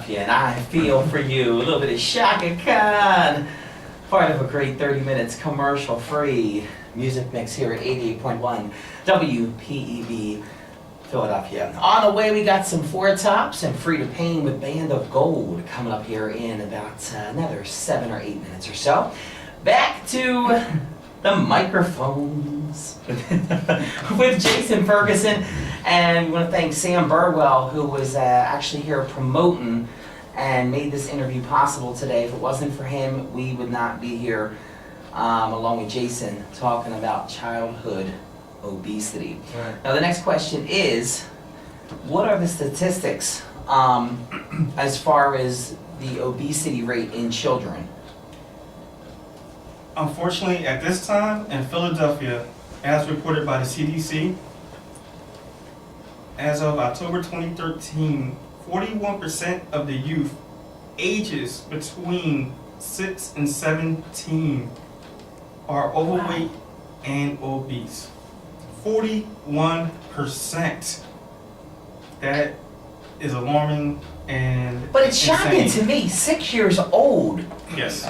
Philadelphia, and I feel for you. A little bit of Shaka Khan. Part of a great 30 minutes commercial-free music mix here at 88.1 WPEB Philadelphia. On the way, we got some Four Tops and Free to Pain with Band of Gold coming up here in about another 7 or 8 minutes or so. Back to the microphones with Jason Ferguson, and we want to thank Sam Burwell, who was actually here promoting and made this interview possible today. If it wasn't for him, we would not be here along with Jason talking about childhood obesity. Right. Now the next question is, what are the statistics as far as the obesity rate in children? Unfortunately, at this time in Philadelphia, as reported by the CDC, as of October 2013, 41% of the youth ages between 6 and 17 are overweight and obese. 41%. That is alarming and But it's shocking insane. to me. 6 years old. Yes,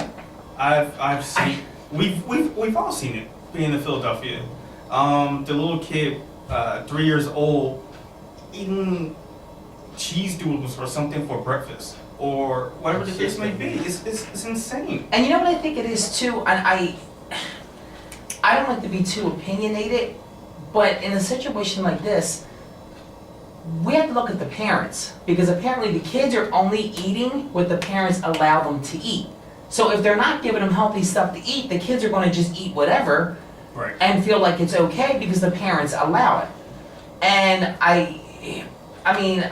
I've seen. We've all seen it being in Philadelphia. The little kid, 3 years old, eating cheese doodles or something for breakfast, or whatever the case may be. It's insane. And you know what I think it is too, and I don't like to be too opinionated, but in a situation like this, we have to look at the parents, because apparently the kids are only eating what the parents allow them to eat. So if they're not giving them healthy stuff to eat, the kids are going to just eat whatever, right, and feel like it's okay because the parents allow it. And I mean,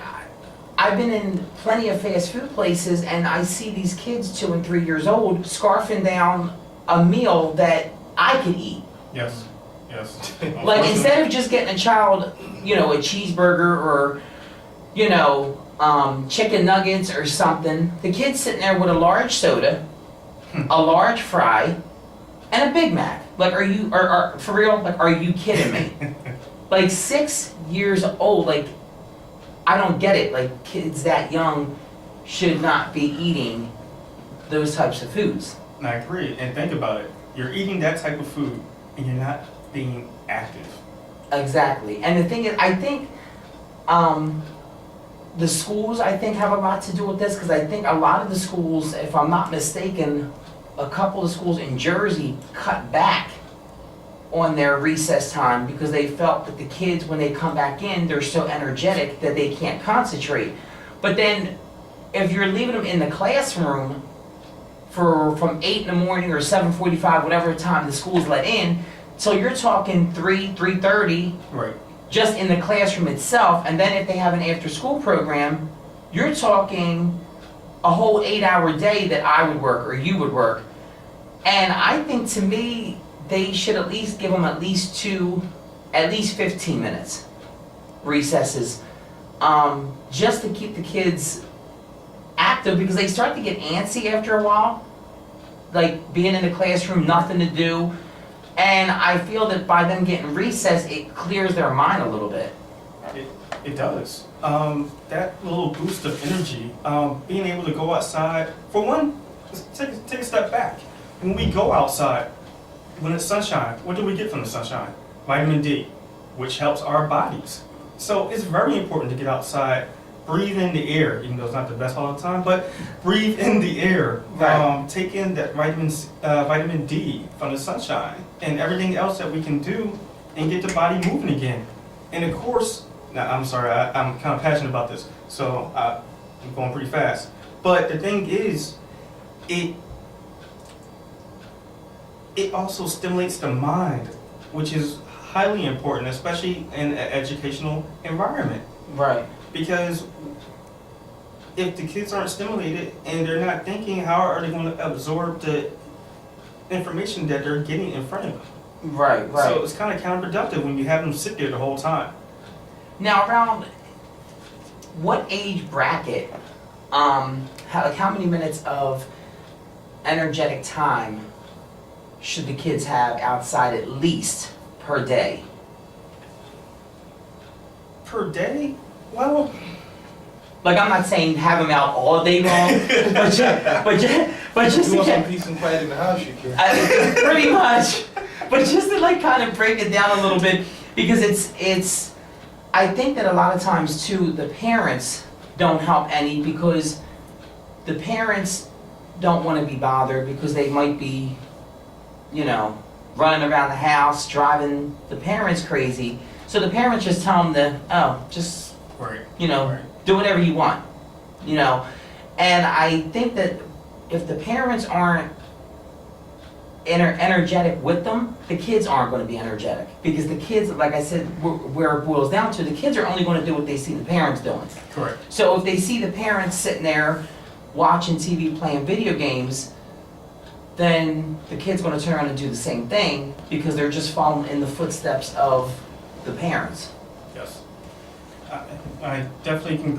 I've been in plenty of fast food places, and I see these kids 2 and 3 years old scarfing down a meal that I could eat. Yes. Like, instead of just getting a child, you know, a cheeseburger or, you know, chicken nuggets or something, the kid's sitting there with a large soda, a large fry, and a Big Mac. Like, for real? Like, are you kidding me? Like, 6 years old, like, I don't get it. Like, kids that young should not be eating those types of foods. I agree. And think about it. You're eating that type of food, and you're not being active. Exactly. And the thing is, I think the schools, I think, have a lot to do with this, because I think a lot of the schools, if I'm not mistaken, a couple of schools in Jersey cut back on their recess time because they felt that the kids, when they come back in, they're so energetic that they can't concentrate. But then if you're leaving them in the classroom from 8 in the morning or 7:45, whatever time the school's let in, so you're talking 3:30, right, just in the classroom itself. And then if they have an after-school program, you're talking a whole 8-hour day that I would work or you would work. And I think, to me, they should at least give them at least 15 minutes recesses, just to keep the kids active, because they start to get antsy after a while, like being in the classroom, nothing to do. And I feel that by them getting recess, it clears their mind a little bit. It does. That little boost of energy, being able to go outside. For one, take a step back. When we go outside, when it's sunshine, what do we get from the sunshine? Vitamin D, which helps our bodies. So it's very important to get outside, breathe in the air, even though it's not the best all the time, but breathe in the air. Right. Take in that vitamin D from the sunshine, and everything else that we can do and get the body moving again. And of course, now I'm sorry, I'm kind of passionate about this, so I'm going pretty fast. But the thing is, it also stimulates the mind, which is highly important, especially in an educational environment. Right. Because if the kids aren't stimulated and they're not thinking, how are they going to absorb the information that they're getting in front of them? Right. So it's kind of counterproductive when you have them sit there the whole time. Now, around what age bracket, how many minutes of energetic time should the kids have outside at least per day? Per day? Well, Like, I'm not saying have them out all day long, but just You to want some get, peace and quiet in the house, you can. pretty much. But just to like kind of break it down a little bit, because it's, I think that a lot of times too, the parents don't help any, because the parents don't want to be bothered because they might be, you know, running around the house, driving the parents crazy. So the parents just tell them that, oh, just, Right. you know, Right. do whatever you want, you know. And I think that if the parents aren't energetic with them, the kids aren't going to be energetic. Because the kids, like I said, where it boils down to, the kids are only going to do what they see the parents doing. Correct. So if they see the parents sitting there watching TV, playing video games, then the kid's going to turn around and do the same thing, because they're just following in the footsteps of the parents. Yes. I definitely can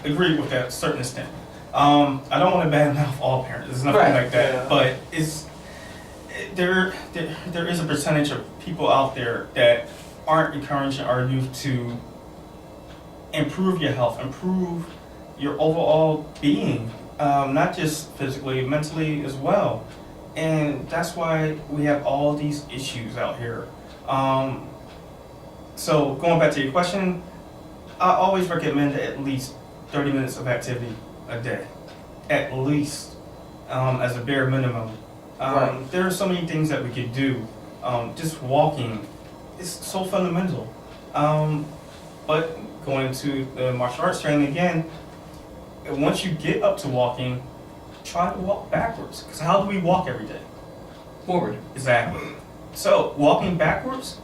agree with that to a certain extent. I don't want to badmouth all parents. There's nothing Right. like that. Yeah. But there is a percentage of people out there that aren't encouraging our youth to improve your health, improve your overall being, not just physically, mentally as well. And that's why we have all these issues out here. So going back to your question, I always recommend at least 30 minutes of activity a day, at least, as a bare minimum. Right. There are so many things that we could do. Just walking is so fundamental. But going to the martial arts training again, once you get up to walking, try to walk backwards. Because how do we walk every day? Forward. Exactly. So walking backwards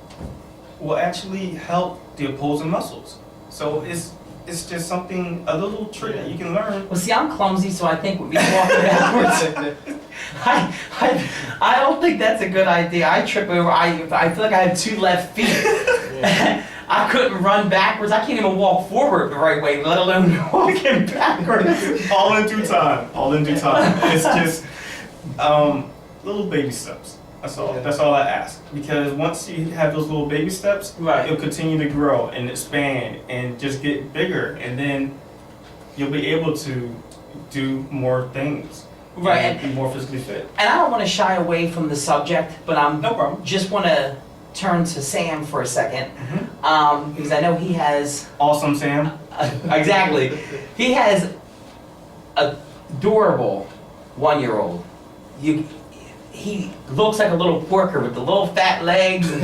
will actually help the opposing muscles. So it's just something, a little trick that you can learn. Well, see, I'm clumsy, so I think with me walking backwards, I don't think that's a good idea. I trip over. I feel like I have two left feet. Yeah. I couldn't run backwards. I can't even walk forward the right way, let alone walking backwards. All in due time. All in due time. It's just little baby steps. That's all. Yeah. That's all I ask. Because once you have those little baby steps, Right. it'll continue to grow and expand and just get bigger, and then you'll be able to do more things. Right. And be more physically fit. And I don't want to shy away from the subject, but No problem. just want to turn to Sam for a second, Mm-hmm. because I know he has Awesome, Sam. exactly. He has a adorable 1-year-old. He looks like a little porker with the little fat legs, and,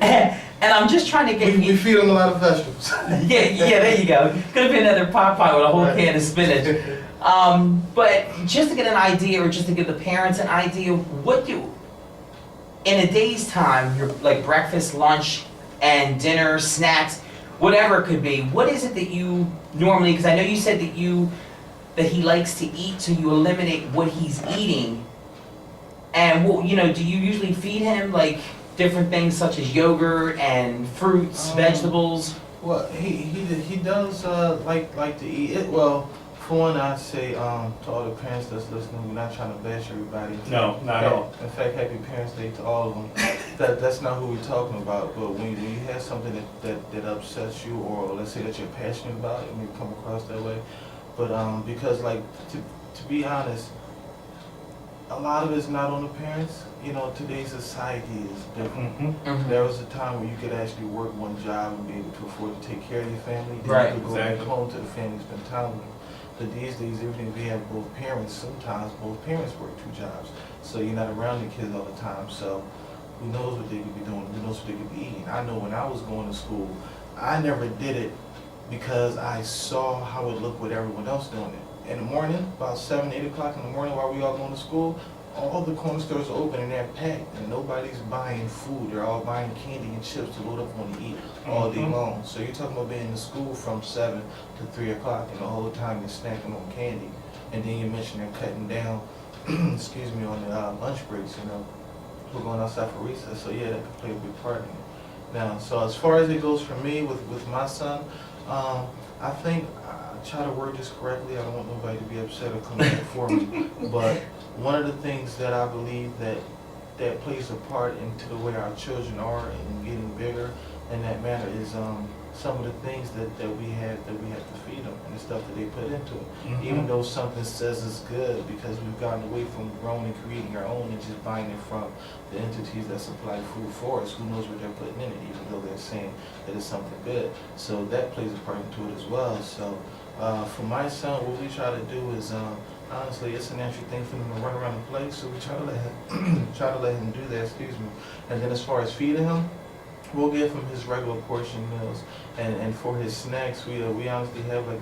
and I'm just trying to get We feed them a lot of vegetables. yeah, there you go. Could have been another pot pie with a whole Right. can of spinach. But just to get an idea, or just to give the parents an idea, what do, in a day's time, your like breakfast, lunch, and dinner, snacks, whatever it could be, what is it that you normally, because I know you said that he likes to eat, so you eliminate what he's eating. And what, you know, do you usually feed him like different things such as yogurt and fruits, vegetables? Well, he does like to eat it. Well, for one, I'd say to all the parents that's listening, we're not trying to bash everybody. No, not at all. In fact, happy Parents Day to all of them. That's not who we're talking about. But when you have something that upsets you, or let's say that you're passionate about, it may come across that way. But because like to be honest, a lot of it's not on the parents. You know, today's society is different. Mm-hmm. There was a time where you could actually work one job and be able to afford to take care of your family. Then Right, you could go exactly. back home to the family, spend time with them. But these days, even if we have both parents, sometimes both parents work 2 jobs. So you're not around the kids all the time. So who knows what they could be doing? Who knows what they could be eating? I know when I was going to school, I never did it because I saw how it looked with everyone else doing it. In the morning, about 7, 8 o'clock in the morning while we all going to school, all the corner stores are open and they're packed, and nobody's buying food. They're all buying candy and chips to load up on to eat all day Mhm. long. So you're talking about being in school from 7 to 3 o'clock, and the whole time you're snacking on candy. And then you mentioned they're cutting down, excuse me, on the lunch breaks. You know, we're going outside for recess. So yeah, that could play a big part in it. Now, so as far as it goes for me with my son, I think I try to word this correctly. I don't want nobody to be upset or come back for me. But one of the things that I believe that plays a part into the way our children are and getting bigger in that manner is some of the things that we have to feed them and the stuff that they put into it. Mhm. Even though something says it's good, because we've gotten away from growing and creating our own and just buying it from the entities that supply food for us. Who knows what they're putting in it, even though they're saying that it's something good. So that plays a part into it as well. So for my son, what we try to do is honestly, it's a natural thing for him to run around and play. So we try to let him do that. Excuse me. And then as far as feeding him, we'll give him his regular portion meals, and for his snacks, we honestly have like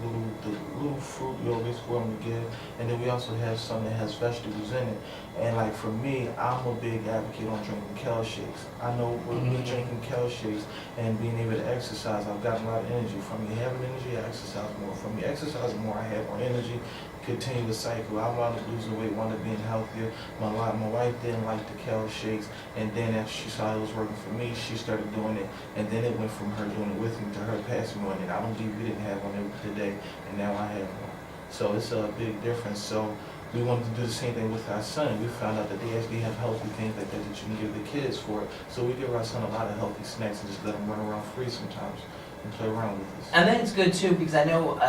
little fruit yogurts for him to give, and then we also have some that has vegetables in it. And like for me, I'm a big advocate on drinking kale shakes. I know with drinking kale shakes and being able to exercise, I've gotten a lot of energy. From me having energy, I exercise more. From me exercising more, I have more energy. Continue the cycle. I wound up losing weight, wound up being healthier. My wife didn't like the kale shakes, and then after she saw it was working for me, she started doing it, and then it went from her doing it with me to her passing me one. And I don't believe we didn't have one today, and now I have one. So it's a big difference. So we wanted to do the same thing with our son. We found out that they actually have healthy things like that you can give the kids for it. So we give our son a lot of healthy snacks and just let him run around free sometimes and play around with us. And then it's good too, because I know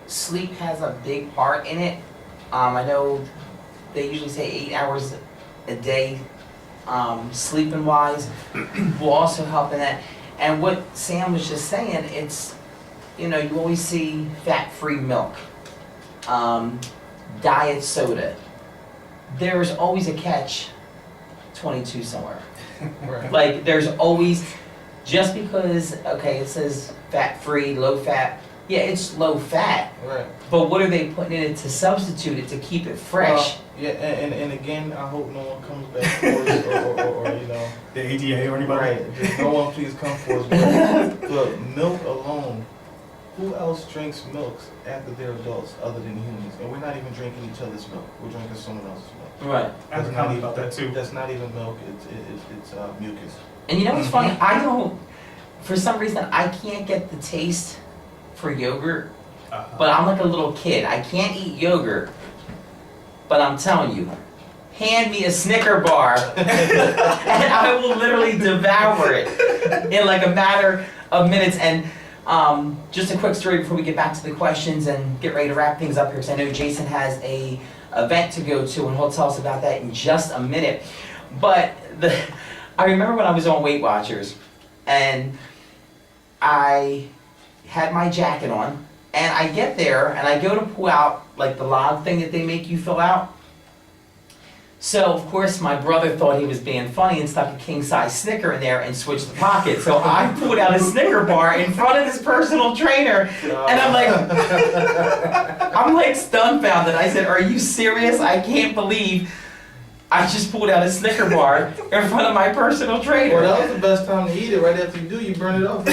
sleep has a big part in it. I know they usually say 8 hours a day, sleeping wise, will also help in that. And what Sam was just saying, it's, you know, you always see fat-free milk, diet soda. There's always a catch 22 somewhere. Right. Like there's always, just because, okay, it says fat-free, low-fat, yeah, it's low-fat, Right. but what are they putting in it to substitute it, to keep it fresh? Yeah, and again, I hope no one comes back for us or you know. The ADA or anybody? Right. Just no one please come for us. But milk alone, who else drinks milk after they're adults other than humans? And we're not even drinking each other's milk. We're drinking someone else's milk. Right. I have a comment about that too. That's not even milk. It's mucus. And you know what's funny? I don't, for some reason, I can't get the taste for yogurt, but I'm like a little kid. I can't eat yogurt, but I'm telling you, hand me a Snicker bar and I will literally devour it in like a matter of minutes. And just a quick story before we get back to the questions and get ready to wrap things up here, because I know Jason has a event to go to and he'll tell us about that in just a minute. But I remember when I was on Weight Watchers and I had my jacket on, and I get there and I go to pull out like the log thing that they make you fill out. So of course my brother thought he was being funny and stuck a king size Snicker in there and switched the pocket. So I pulled out a Snicker bar in front of this personal trainer, and I'm like dumbfounded. I said, "Are you serious? I can't believe I just pulled out a Snicker bar in front of my personal trainer." Well, that was the best time to eat it. Right after you do, you burn it off.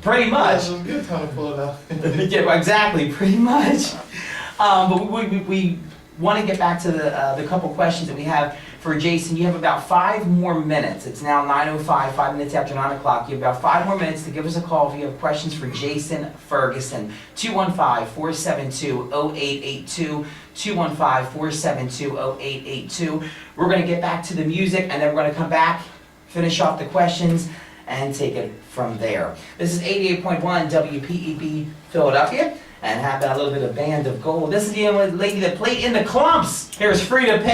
Pretty much. It was a good time to pull it out. Yeah, exactly, pretty much. But we want to get back to the couple questions that we have for Jason. You have about 5 more minutes. It's now 9:05, 5 minutes after 9 o'clock. You have about 5 more minutes to give us a call if you have questions for Jason Ferguson. 215-472-0882. 215-472-0882. We're going to get back to the music, and then we're going to come back, finish off the questions, and take it from there. This is 88.1 WPEB Philadelphia, and have that little bit of Band of Gold. This is the lady that played in the Clumps. Here's Frida Payne.